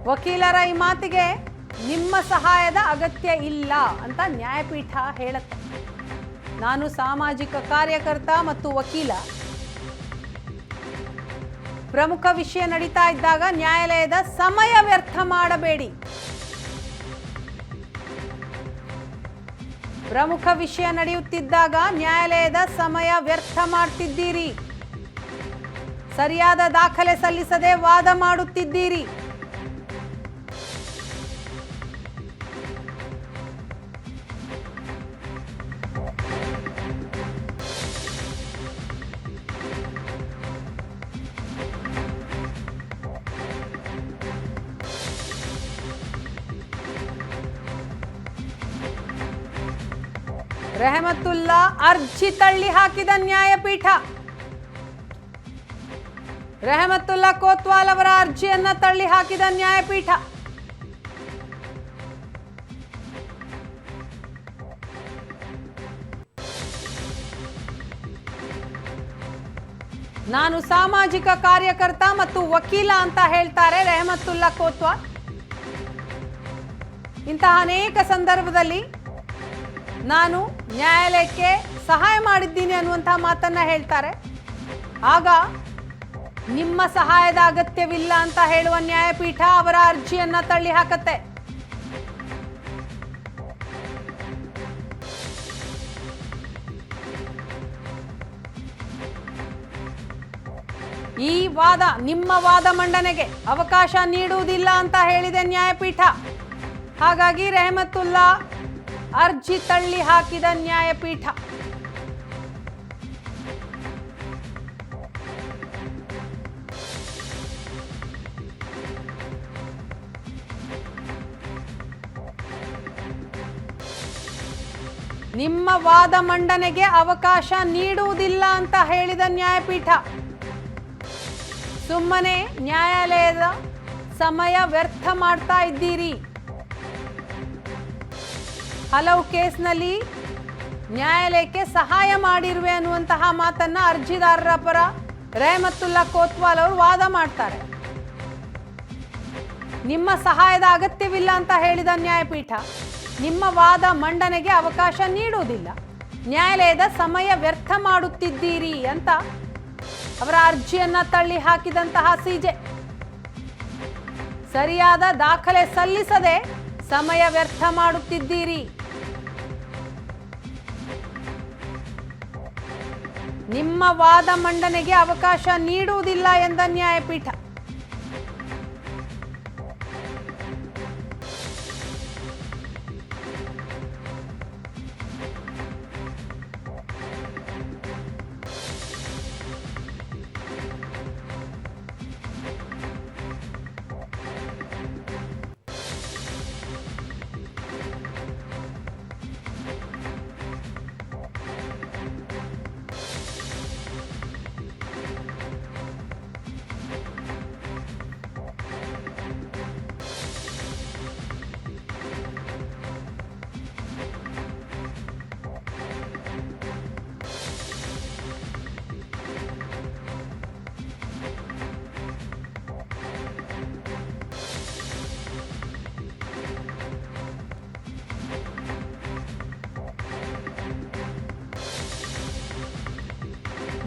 ವಕೀಲರ ಈ ಮಾತಿಗೆ ನಿಮ್ಮ ಸಹಾಯದ ಅಗತ್ಯ ಇಲ್ಲ ಅಂತ ನ್ಯಾಯಪೀಠ ಹೇಳುತ್ತೆ. ನಾನು ಸಾಮಾಜಿಕ ಕಾರ್ಯಕರ್ತ ಮತ್ತು ವಕೀಲ. ಪ್ರಮುಖ ವಿಷಯ ನಡೀತಾ ಇದ್ದಾಗ ನ್ಯಾಯಾಲಯದ ಸಮಯ ವ್ಯರ್ಥ ಮಾಡಬೇಡಿ. ಪ್ರಮುಖ ವಿಷಯ ನಡೆಯುತ್ತಿದ್ದಾಗ ನ್ಯಾಯಾಲಯದ ಸಮಯ ವ್ಯರ್ಥ ಮಾಡ್ತಿದ್ದೀರಿ. ಸರಿಯಾದ ದಾಖಲೆ ಸಲ್ಲಿಸದೆ ವಾದ ಮಾಡುತ್ತಿದ್ದೀರಿ. ರೆಹಮತುಲ್ಲಾ ಅರ್ಜಿ ತಳ್ಳಿ ಹಾಕಿದ ನ್ಯಾಯಪೀಠ. ರೆಹಮತುಲ್ಲಾ ಕೋತ್ವಾಲ್ ಅವರ ಅರ್ಜಿಯನ್ನ ತಳ್ಳಿ ಹಾಕಿದ ನ್ಯಾಯಪೀಠ. ನಾನು ಸಾಮಾಜಿಕ ಕಾರ್ಯಕರ್ತ ಮತ್ತು ವಕೀಲ ಅಂತ ಹೇಳ್ತಾರೆ ರೆಹಮತುಲ್ಲಾ ಕೋತ್ವಾಲ್. ಇಂತಹ ಅನೇಕ ಸಂದರ್ಭದಲ್ಲಿ ನಾನು ನ್ಯಾಯಾಲಯಕ್ಕೆ ಸಹಾಯ ಮಾಡಿದ್ದೀನಿ ಅನ್ನುವಂತಹ ಮಾತನ್ನ ಹೇಳ್ತಾರೆ. ಆಗ ನಿಮ್ಮ ಸಹಾಯದ ಅಗತ್ಯವಿಲ್ಲ ಅಂತ ಹೇಳುವ ನ್ಯಾಯಪೀಠ ಅವರ ಅರ್ಜಿಯನ್ನ ತಳ್ಳಿ ಹಾಕತ್ತೆ. ಈ ವಾದ ನಿಮ್ಮ ವಾದ ಮಂಡನೆಗೆ ಅವಕಾಶ ನೀಡುವುದಿಲ್ಲ ಅಂತ ಹೇಳಿದೆ ನ್ಯಾಯಪೀಠ. ಹಾಗಾಗಿ ರೆಹಮತುಲ್ಲಾ ಅರ್ಜಿ ತಳ್ಳಿ ಹಾಕಿದ ನ್ಯಾಯಪೀಠ. ನಿಮ್ಮ ವಾದ ಮಂಡನೆಗೆ ಅವಕಾಶ ನೀಡುವುದಿಲ್ಲ ಅಂತ ಹೇಳಿದ ನ್ಯಾಯಪೀಠ. ಸುಮ್ಮನೆ ನ್ಯಾಯಾಲಯದ ಸಮಯ ವ್ಯರ್ಥ ಮಾಡ್ತಾ ಇದ್ದೀರಿ. ಹಲವು ಕೇಸ್ನಲ್ಲಿ ನ್ಯಾಯಾಲಯಕ್ಕೆ ಸಹಾಯ ಮಾಡಿರುವೆ ಅನ್ನುವಂತಹ ಮಾತನ್ನ ಅರ್ಜಿದಾರರ ಪರ ರೆಹಮತುಲ್ಲಾ ಕೋತ್ವಾಲ್ ಅವರು ವಾದ ಮಾಡ್ತಾರೆ. ನಿಮ್ಮ ಸಹಾಯದ ಅಗತ್ಯವಿಲ್ಲ ಅಂತ ಹೇಳಿದ ನ್ಯಾಯಪೀಠ ನಿಮ್ಮ ವಾದ ಮಂಡನೆಗೆ ಅವಕಾಶ ನೀಡುವುದಿಲ್ಲ, ನ್ಯಾಯಾಲಯದ ಸಮಯ ವ್ಯರ್ಥ ಮಾಡುತ್ತಿದ್ದೀರಿ ಅಂತ ಅವರ ಅರ್ಜಿಯನ್ನ ತಳ್ಳಿ ಹಾಕಿದಂತಹ ಸಿಜೆ ಸರಿಯಾದ ದಾಖಲೆ ಸಲ್ಲಿಸದೆ ಸಮಯ ವ್ಯರ್ಥ ಮಾಡುತ್ತಿದ್ದೀರಿ. ನಿಮ್ಮ ವಾದ ಮಂಡನೆಗೆ ಅವಕಾಶ ನೀಡುವುದಿಲ್ಲ ಎಂದ ನ್ಯಾಯಪೀಠ.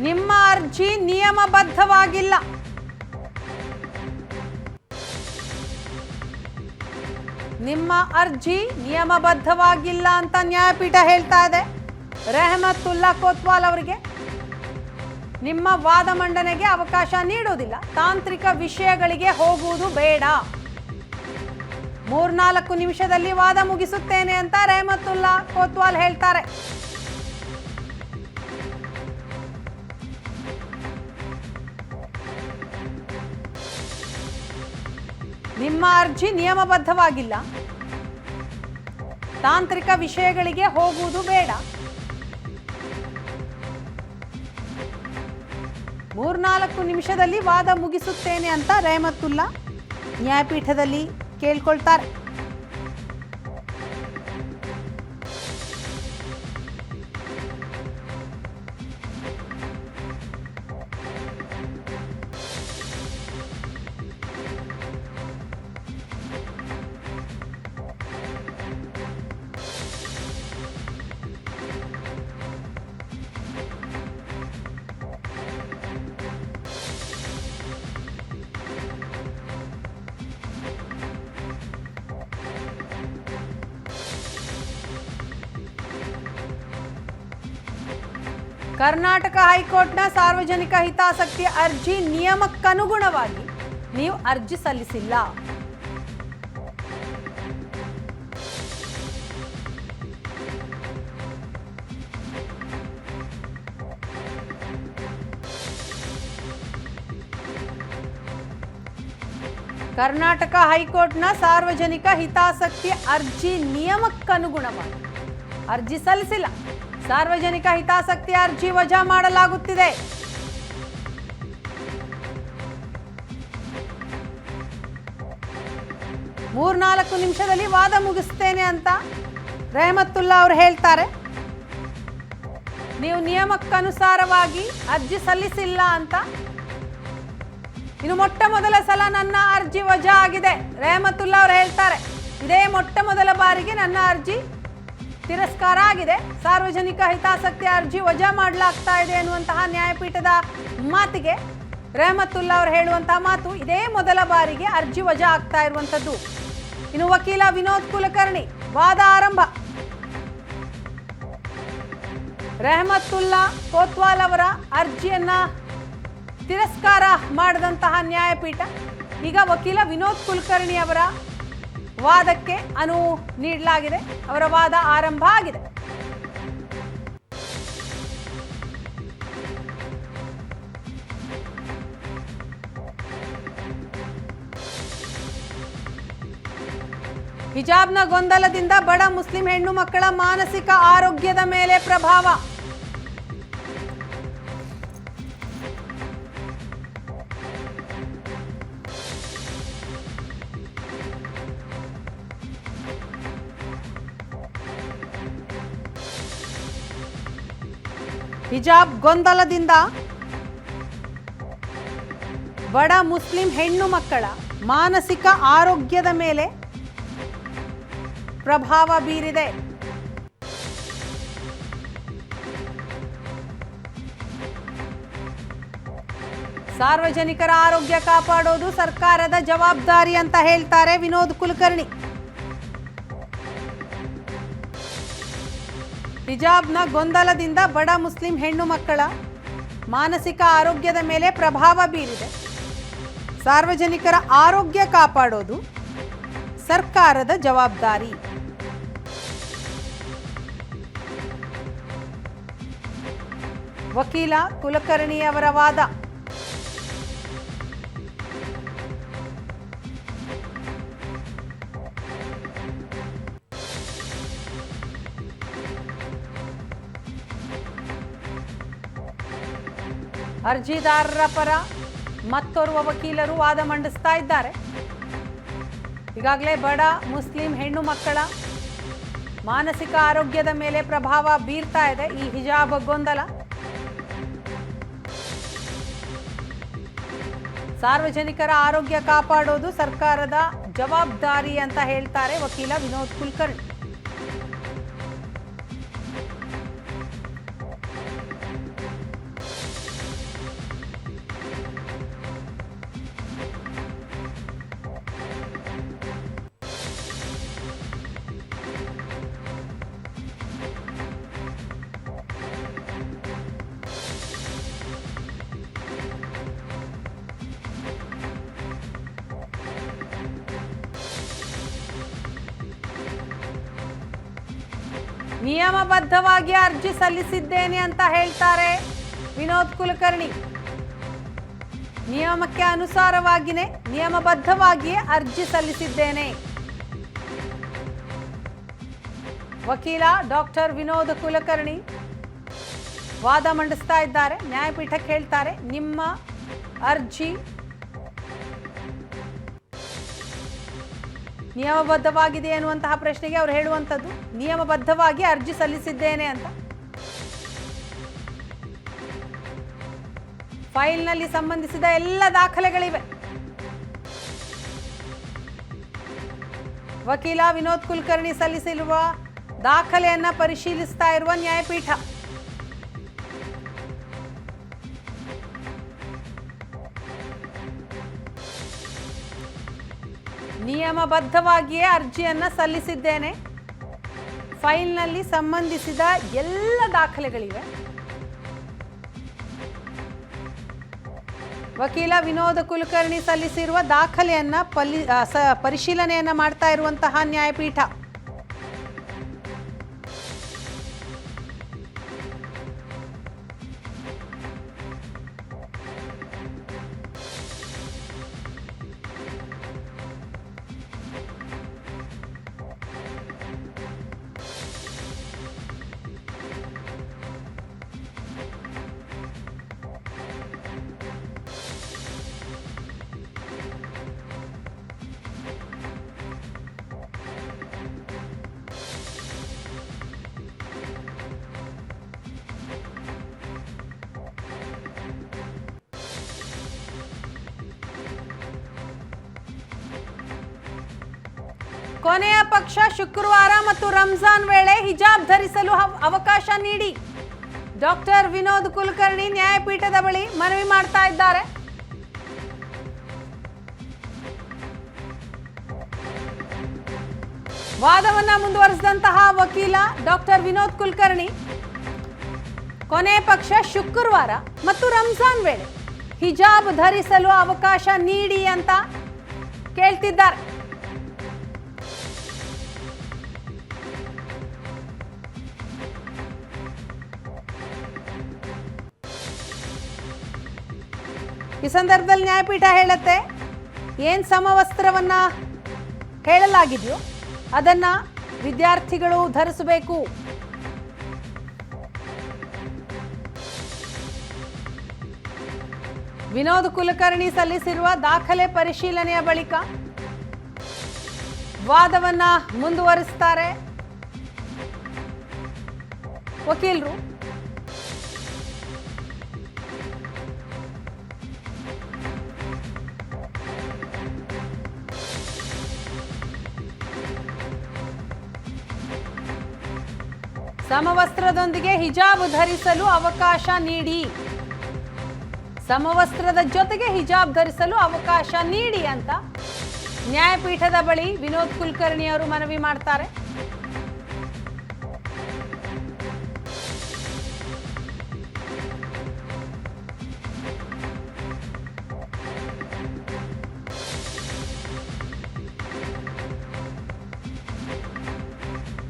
ನಿಮ್ಮ ಅರ್ಜಿ ನಿಯಮಬದ್ಧವಾಗಿಲ್ಲ. ನಿಮ್ಮ ಅರ್ಜಿ ನಿಯಮಬದ್ಧವಾಗಿಲ್ಲ ಅಂತ ನ್ಯಾಯಪೀಠ ಹೇಳ್ತಾ ಇದೆ ರೆಹಮತುಲ್ಲಾ ಕೋತ್ವಾಲ್ ಅವರಿಗೆ. ನಿಮ್ಮ ವಾದ ಮಂಡನೆಗೆ ಅವಕಾಶ ನೀಡುವುದಿಲ್ಲ, ತಾಂತ್ರಿಕ ವಿಷಯಗಳಿಗೆ ಹೋಗುವುದು ಬೇಡ, 3-4 ನಿಮಿಷದಲ್ಲಿ ವಾದ ಮುಗಿಸುತ್ತೇನೆ ಅಂತ ರೆಹಮತುಲ್ಲಾ ಕೋತ್ವಾಲ್ ಹೇಳ್ತಾರೆ. ನಿಮ್ಮ ಅರ್ಜಿ ನಿಯಮಬದ್ಧವಾಗಿಲ್ಲ, ತಾಂತ್ರಿಕ ವಿಷಯಗಳಿಗೆ ಹೋಗುವುದು ಬೇಡ, 3-4 ನಿಮಿಷದಲ್ಲಿ ವಾದ ಮುಗಿಸುತ್ತೇನೆ ಅಂತ ರೆಹಮತುಲ್ಲಾ ನ್ಯಾಯಪೀಠದಲ್ಲಿ ಕೇಳ್ಕೊಳ್ತಾರೆ. ಕರ್ನಾಟಕ ಹೈಕೋರ್ಟ್ನ ಸಾರ್ವಜನಿಕ ಹಿತಾಸಕ್ತಿ ಅರ್ಜಿ ನಿಯಮಕ್ಕನುಗುಣವಾಗಿ ನೀವು ಅರ್ಜಿ ಸಲ್ಲಿಸಿಲ್ಲ. ಕರ್ನಾಟಕ ಹೈಕೋರ್ಟ್ನ ಸಾರ್ವಜನಿಕ ಹಿತಾಸಕ್ತಿ ಅರ್ಜಿ ನಿಯಮಕ್ಕನುಗುಣವಾಗಿ ಅರ್ಜಿ ಸಲ್ಲಿಸಿಲ್ಲ. ಸಾರ್ವಜನಿಕ ಹಿತಾಸಕ್ತಿ ಅರ್ಜಿ ವಜಾ ಮಾಡಲಾಗುತ್ತಿದೆ. ಮೂರ್ನಾಲ್ಕು ನಿಮಿಷದಲ್ಲಿ ವಾದ ಮುಗಿಸ್ತೇನೆ ಅಂತ ರೆಹಮತ್ತುಲ್ಲಾ ಅವರು ಹೇಳ್ತಾರೆ. ನೀವು ನಿಯಮಕ್ಕನುಸಾರವಾಗಿ ಅರ್ಜಿ ಸಲ್ಲಿಸಿಲ್ಲ ಅಂತ. ಇನ್ನು ಮೊಟ್ಟ ಮೊದಲ ಸಲ ನನ್ನ ಅರ್ಜಿ ವಜಾ ಆಗಿದೆ. ರೆಹಮತ್ತುಲ್ಲಾ ಅವರು ಹೇಳ್ತಾರೆ, ಇದೇ ಮೊಟ್ಟ ಮೊದಲ ಬಾರಿಗೆ ನನ್ನ ಅರ್ಜಿ ತಿರಸ್ಕಾರ ಆಗಿದೆ. ಸಾರ್ವಜನಿಕ ಹಿತಾಸಕ್ತಿ ಅರ್ಜಿ ವಜಾ ಮಾಡಲಾಗ್ತಾ ಇದೆ ಎನ್ನುವಂತಹ ನ್ಯಾಯಪೀಠದ ಮಾತಿಗೆ ರೆಹಮತ್ತುಲ್ಲಾ ಅವರು ಹೇಳುವಂತಹ ಮಾತು, ಇದೇ ಮೊದಲ ಬಾರಿಗೆ ಅರ್ಜಿ ವಜಾ ಆಗ್ತಾ ಇರುವಂಥದ್ದು. ಇನ್ನು ವಕೀಲ ವಿನೋದ್ ಕುಲಕರ್ಣಿ ವಾದ ಆರಂಭ. ರೆಹಮತ್ತುಲ್ಲಾ ಕೋತ್ವಾಲ್ ಅವರ ಅರ್ಜಿಯನ್ನ ತಿರಸ್ಕಾರ ಮಾಡಿದಂತಹ ನ್ಯಾಯಪೀಠ ಈಗ ವಕೀಲ ವಿನೋದ್ ಕುಲಕರ್ಣಿ ಅವರ ವಾದಕ್ಕೆ ಅನುವು ನೀಡಲಾಗಿದೆ. ಅವರ ವಾದ ಆರಂಭ ಆಗಿದೆ. ಹಿಜಾಬ್ನ ಗೊಂದಲದಿಂದ ಬಡ ಮುಸ್ಲಿಂ ಹೆಣ್ಣು ಮಕ್ಕಳ ಮಾನಸಿಕ ಆರೋಗ್ಯದ ಮೇಲೆ ಪ್ರಭಾವ. ಹಿಜಾಬ್ ಗೊಂದಲದಿಂದ ಬಡ ಮುಸ್ಲಿಂ ಹೆಣ್ಣು ಮಕ್ಕಳ ಮಾನಸಿಕ ಆರೋಗ್ಯದ ಮೇಲೆ ಪ್ರಭಾವ ಬೀರಿದೆ. ಸಾರ್ವಜನಿಕರ ಆರೋಗ್ಯ ಕಾಪಾಡೋದು ಸರ್ಕಾರದ ಜವಾಬ್ದಾರಿ ಅಂತ ಹೇಳ್ತಾರೆ ವಿನೋದ್ ಕುಲಕರ್ಣಿ. ಹಿಜಾಬ್ನ ಗೊಂದಲದಿಂದ ಬಡ ಮುಸ್ಲಿಂ ಹೆಣ್ಣು ಮಕ್ಕಳ ಮಾನಸಿಕ ಆರೋಗ್ಯದ ಮೇಲೆ ಪ್ರಭಾವ ಬೀರಿದೆ. ಸಾರ್ವಜನಿಕರ ಆರೋಗ್ಯ ಕಾಪಾಡೋದು ಸರ್ಕಾರದ ಜವಾಬ್ದಾರಿ. ವಕೀಲ ಕುಲಕರ್ಣಿ ಅವರ ವಾದ. ಅರ್ಜಿದಾರರ ಪರ ಮತ್ತೋರ್ವ ವಕೀಲರು ವಾದ ಮಂಡಿಸ್ತಾ ಇದ್ದಾರೆ. ಈಗಾಗಲೇ ಬಡ ಮುಸ್ಲಿಂ ಹೆಣ್ಣು ಮಕ್ಕಳ ಮಾನಸಿಕ ಆರೋಗ್ಯದ ಮೇಲೆ ಪ್ರಭಾವ ಬೀರ್ತಾ ಇದೆ ಈ ಹಿಜಾಬ್ ಗೊಂದಲ. ಸಾರ್ವಜನಿಕರ ಆರೋಗ್ಯ ಕಾಪಾಡೋದು ಸರ್ಕಾರದ ಜವಾಬ್ದಾರಿ ಅಂತ ಹೇಳ್ತಾರೆ ವಕೀಲ ವಿನೋದ್ ಕುಲಕರ್ಣಿ. ನಿಯಮಬದ್ಧವಾಗಿ ಅರ್ಜಿ ಸಲ್ಲಿಸಿದ್ದೇನೆ ಅಂತ ಹೇಳ್ತಾರೆ ವಿನೋದ್ ಕುಲಕರ್ಣಿ. ನಿಯಮಕ್ಕೆ ಅನುಸಾರವಾಗಿಯೇ ನಿಯಮಬದ್ಧವಾಗಿಯೇ ಅರ್ಜಿ ಸಲ್ಲಿಸಿದ್ದೇನೆ. ವಕೀಲ ಡಾಕ್ಟರ್ ವಿನೋದ್ ಕುಲಕರ್ಣಿ ವಾದ ಮಂಡಿಸ್ತಾ ಇದ್ದಾರೆ. ನ್ಯಾಯಪೀಠಕ್ಕೆ ಹೇಳ್ತಾರೆ, ನಿಮ್ಮ ಅರ್ಜಿ ನಿಯಮಬದ್ಧವಾಗಿದೆ ಎನ್ನುವಂತಹ ಪ್ರಶ್ನೆಗೆ ಅವರು ಹೇಳುವಂಥದ್ದು, ನಿಯಮಬದ್ಧವಾಗಿ ಅರ್ಜಿ ಸಲ್ಲಿಸಿದ್ದೇನೆ ಅಂತ. ಫೈಲ್ನಲ್ಲಿ ಸಂಬಂಧಿಸಿದ ಎಲ್ಲ ದಾಖಲೆಗಳಿವೆ. ವಕೀಲ ವಿನೋದ್ ಕುಲಕರ್ಣಿ ಸಲ್ಲಿಸಿರುವ ದಾಖಲೆಯನ್ನ ಪರಿಶೀಲಿಸ್ತಾ ಇರುವ ನ್ಯಾಯಪೀಠ ನಿಯಮಬದ್ಧವಾಗಿಯೇ ಅರ್ಜಿಯನ್ನ ಸಲ್ಲಿಸಿದ್ದೇನೆ. ಫೈಲ್ನಲ್ಲಿ ಸಂಬಂಧಿಸಿದ ಎಲ್ಲ ದಾಖಲೆಗಳಿವೆ. ವಕೀಲ ವಿನೋದ್ ಕುಲಕರ್ಣಿ ಸಲ್ಲಿಸಿರುವ ದಾಖಲೆಯನ್ನ ಪರಿಶೀಲನೆಯನ್ನ ಮಾಡ್ತಾ ಇರುವಂತಹ ನ್ಯಾಯಪೀಠ. ಕೊನೆಯ ಪಕ್ಷ ಶುಕ್ರವಾರ ಮತ್ತು ರಂಜಾನ್ ವೇಳೆ ಹಿಜಾಬ್ ಧರಿಸಲು ಅವಕಾಶ ನೀಡಿ ಡಾಕ್ಟರ್ ವಿನೋದ್ ಕುಲಕರ್ಣಿ ನ್ಯಾಯಪೀಠದ ಬಳಿ ಮನವಿ ಮಾಡ್ತಾ ಇದ್ದಾರೆ. ವಾದವನ್ನ ಮುಂದುವರೆಸಿದಂತಹ ವಕೀಲ ಡಾಕ್ಟರ್ ವಿನೋದ್ ಕುಲಕರ್ಣಿ ಕೊನೆಯ ಪಕ್ಷ ಶುಕ್ರವಾರ ಮತ್ತು ರಂಜಾನ್ ವೇಳೆ ಹಿಜಾಬ್ ಧರಿಸಲು ಅವಕಾಶ ನೀಡಿ ಅಂತ ಕೇಳ್ತಿದ್ದಾರೆ. ಈ ಸಂದರ್ಭದಲ್ಲಿ ನ್ಯಾಯಪೀಠ ಹೇಳುತ್ತೆ, ಏನು ಸಮವಸ್ತ್ರವನ್ನ ಹೇಳಲಾಗಿದೆಯೋ ಅದನ್ನ ವಿದ್ಯಾರ್ಥಿಗಳು ಧರಿಸಬೇಕು. ವಿನೋದ್ ಕುಲಕರ್ಣಿ ಸಲ್ಲಿಸಿರುವ ದಾಖಲೆ ಪರಿಶೀಲನೆಯ ಬಳಿಕ ವಾದವನ್ನ ಮುಂದುವರಿಸ್ತಾರೆ ವಕೀಲರು. ಸಮವಸ್ತ್ರದೊಂದಿಗೆ ಹಿಜಾಬ್ ಧರಿಸಲು ಅವಕಾಶ ನೀಡಿ, ಸಮವಸ್ತ್ರದ ಜೊತೆಗೆ ಹಿಜಾಬ್ ಧರಿಸಲು ಅವಕಾಶ ನೀಡಿ ಅಂತ ನ್ಯಾಯಪೀಠದ ಬಳಿ ವಿನೋದ್ ಕುಲಕರ್ಣಿ ಅವರು ಮನವಿ ಮಾಡ್ತಾರೆ.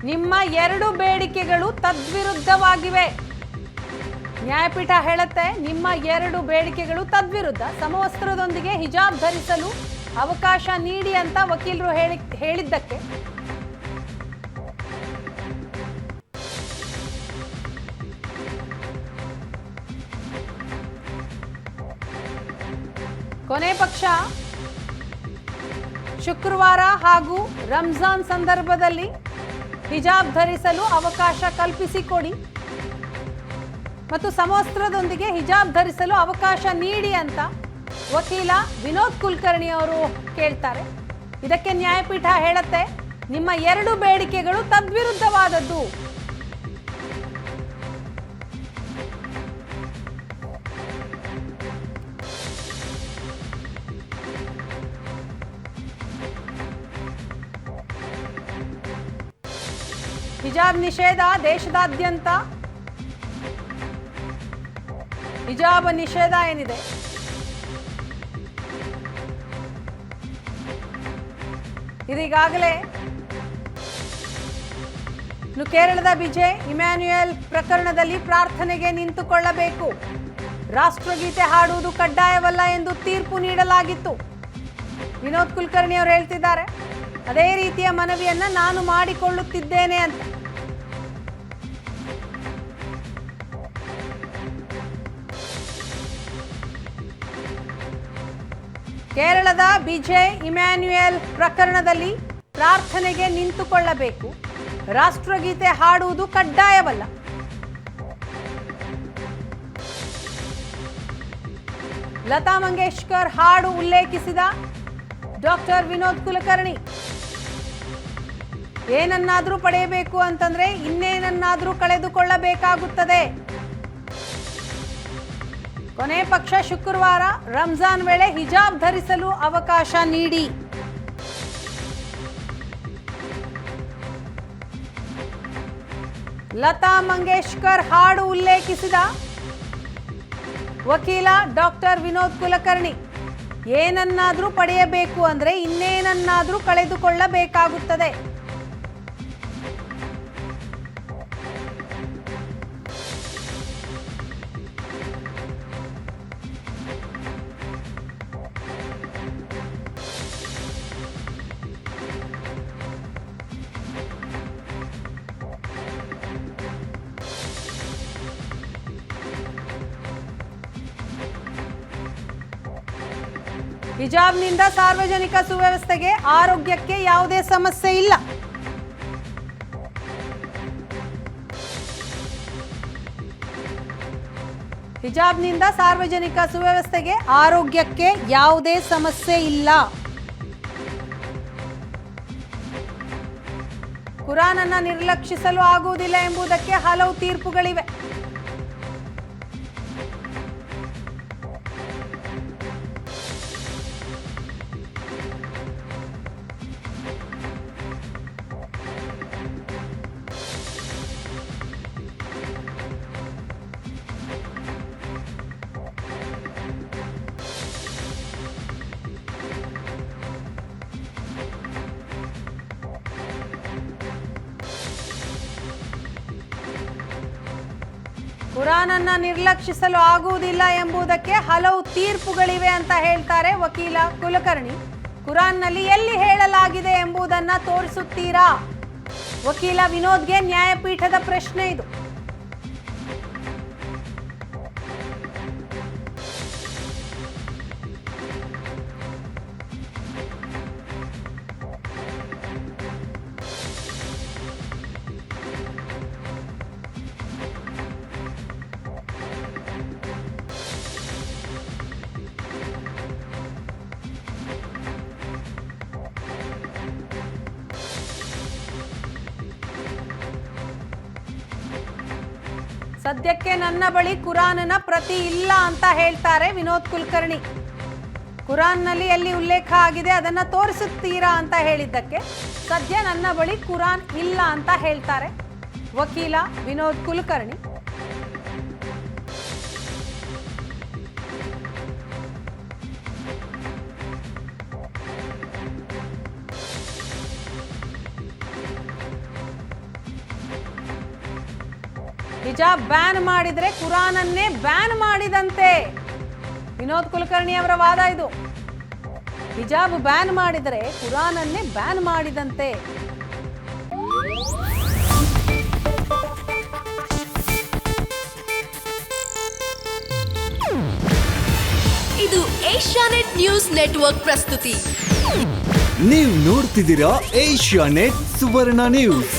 ನಿಮ್ಮ ಎರಡು ಬೇಡಿಕೆಗಳು ತದ್ವಿರುದ್ಧವಾಗಿವೆ. ನ್ಯಾಯಪೀಠ ಹೇಳುತ್ತೆ, ನಿಮ್ಮ ಎರಡು ಬೇಡಿಕೆಗಳು ತದ್ವಿರುದ್ಧ. ಸಮವಸ್ತ್ರದೊಂದಿಗೆ ಹಿಜಾಬ್ ಧರಿಸಲು ಅವಕಾಶ ನೀಡಿ ಅಂತ ವಕೀಲರು ಹೇಳಿದ್ದಕ್ಕೆ ಕೊನೆ ಪಕ್ಷ ಶುಕ್ರವಾರ ಹಾಗೂ ರಂಜಾನ್ ಸಂದರ್ಭದಲ್ಲಿ ಹಿಜಾಬ್ ಧರಿಸಲು ಅವಕಾಶ ಕಲ್ಪಿಸಿಕೊಡಿ ಮತ್ತು ಸಮವಸ್ತ್ರದೊಂದಿಗೆ ಹಿಜಾಬ್ ಧರಿಸಲು ಅವಕಾಶ ನೀಡಿ ಅಂತ ವಕೀಲ ವಿನೋದ್ ಕುಲಕರ್ಣಿ ಅವರು ಕೇಳ್ತಾರೆ. ಇದಕ್ಕೆ ನ್ಯಾಯಪೀಠ ಹೇಳುತ್ತೆ, ನಿಮ್ಮ ಎರಡು ಬೇಡಿಕೆಗಳು ತದ್ವಿರುದ್ಧವಾದದ್ದು. ಹಿಜಾಬ್ ನಿಷೇಧ ದೇಶದಾದ್ಯಂತ ಹಿಜಾಬ್ ನಿಷೇಧ ಏನಿದೆ ಇದೀಗಾಗಲೇ ಕೇರಳದ ಬಿಜೆ ಇಮ್ಯಾನ್ಯುಯಲ್ ಪ್ರಕರಣದಲ್ಲಿ ಪ್ರಾರ್ಥನೆಗೆ ನಿಂತುಕೊಳ್ಳಬೇಕು, ರಾಷ್ಟ್ರಗೀತೆ ಹಾಡುವುದು ಕಡ್ಡಾಯವಲ್ಲ ಎಂದು ತೀರ್ಪು ನೀಡಲಾಗಿತ್ತು. ವಿನೋದ್ ಕುಲಕರ್ಣಿ ಅವರು ಹೇಳ್ತಿದ್ದಾರೆ, ಅದೇ ರೀತಿಯ ಮನವಿಯನ್ನ ನಾನು ಮಾಡಿಕೊಳ್ಳುತ್ತಿದ್ದೇನೆ ಅಂತ. ಕೇರಳದ ಬಿಜೆ ಇಮ್ಯಾನ್ಯುಯಲ್ ಪ್ರಕರಣದಲ್ಲಿ ಪ್ರಾರ್ಥನೆಗೆ ನಿಂತುಕೊಳ್ಳಬೇಕು, ರಾಷ್ಟ್ರಗೀತೆ ಹಾಡುವುದು ಕಡ್ಡಾಯವಲ್ಲ. ಲತಾ ಮಂಗೇಶ್ಕರ್ ಹಾಡು ಉಲ್ಲೇಖಿಸಿದ ಡಾಕ್ಟರ್ ವಿನೋದ್ ಕುಲಕರ್ಣಿ, ಏನನ್ನಾದ್ರೂ ಪಡೆಯಬೇಕು ಅಂತಂದ್ರೆ ಇನ್ನೇನನ್ನಾದ್ರೂ ಕಳೆದುಕೊಳ್ಳಬೇಕಾಗುತ್ತದೆ. ಕೊನೆ ಪಕ್ಷ ಶುಕ್ರವಾರ ರಂಜಾನ್ ವೇಳೆ ಹಿಜಾಬ್ ಧರಿಸಲು ಅವಕಾಶ ನೀಡಿ. ಲತಾ ಮಂಗೇಶ್ಕರ್ ಹಾಡು ಉಲ್ಲೇಖಿಸಿದ ವಕೀಲ ಡಾಕ್ಟರ್ ವಿನೋದ್ ಕುಲಕರ್ಣಿ, ಏನನ್ನಾದರೂ ಪಡೆಯಬೇಕು ಅಂದರೆ ಇನ್ನೇನನ್ನಾದರೂ ಕಳೆದುಕೊಳ್ಳಬೇಕಾಗುತ್ತದೆ. ಹಿಜಾಬ್ನಿಂದ ಸಾರ್ವಜನಿಕ ಸುವ್ಯವಸ್ಥೆಗೆ, ಆರೋಗ್ಯಕ್ಕೆ ಯಾವುದೇ ಸಮಸ್ಯೆ ಇಲ್ಲ. ಹಿಜಾಬ್ನಿಂದ ಸಾರ್ವಜನಿಕ ಸುವ್ಯವಸ್ಥೆಗೆ, ಆರೋಗ್ಯಕ್ಕೆ ಯಾವುದೇ ಸಮಸ್ಯೆ ಇಲ್ಲ. ಕುರಾನ್ ಅನ್ನು ನಿರ್ಲಕ್ಷಿಸಲು ಆಗುವುದಿಲ್ಲ ಎಂಬುದಕ್ಕೆ ಹಲವು ತೀರ್ಪುಗಳಿವೆ. ಕುರಾನ್ ಅನ್ನು ನಿರ್ಲಕ್ಷಿಸಲು ಆಗುವುದಿಲ್ಲ ಎಂಬುದಕ್ಕೆ ಹಲವು ತೀರ್ಪುಗಳಿವೆ ಅಂತ ಹೇಳ್ತಾರೆ ವಕೀಲ ಕುಲಕರ್ಣಿ. ಕುರಾನ್ನಲ್ಲಿ ಎಲ್ಲಿ ಹೇಳಲಾಗಿದೆ ಎಂಬುದನ್ನು ತೋರಿಸುತ್ತೀರಾ? ವಕೀಲ ವಿನೋದ್ಗೆ ನ್ಯಾಯಪೀಠದ ಪ್ರಶ್ನೆ ಇದು. ಸದ್ಯಕ್ಕೆ ನನ್ನ ಬಳಿ ಕುರಾನ್ನ ಪ್ರತಿ ಇಲ್ಲ ಅಂತ ಹೇಳ್ತಾರೆ ವಿನೋದ್ ಕುಲಕರ್ಣಿ. ಕುರಾನ್ನಲ್ಲಿ ಎಲ್ಲಿ ಉಲ್ಲೇಖ ಆಗಿದೆ ಅದನ್ನು ತೋರಿಸುತ್ತೀರಾ ಅಂತ ಹೇಳಿದ್ದಕ್ಕೆ ಸದ್ಯ ನನ್ನ ಬಳಿ ಕುರಾನ್ ಇಲ್ಲ ಅಂತ ಹೇಳ್ತಾರೆ ವಕೀಲ ವಿನೋದ್ ಕುಲಕರ್ಣಿ. ಹಿಜಾಬ್ ಬ್ಯಾನ್ ಮಾಡಿದ್ರೆ ಕುರಾನನ್ನೇ ಬ್ಯಾನ್ ಮಾಡಿದಂತೆ, ವಿನೋದ್ ಕುಲಕರ್ಣಿ ಅವರ ವಾದ ಇದು. ಹಿಜಾಬ್ ಬ್ಯಾನ್ ಮಾಡಿದರೆ ಕುರಾನನ್ನೇ ಬ್ಯಾನ್ ಮಾಡಿದಂತೆ. ಇದು ಏಷ್ಯಾನೆಟ್ ನ್ಯೂಸ್ ನೆಟ್ವರ್ಕ್ ಪ್ರಸ್ತುತಿ. ನೀವು ನೋಡ್ತಿದ್ದೀರಾ ಏಷ್ಯಾನೆಟ್ ಸುವರ್ಣ ನ್ಯೂಸ್.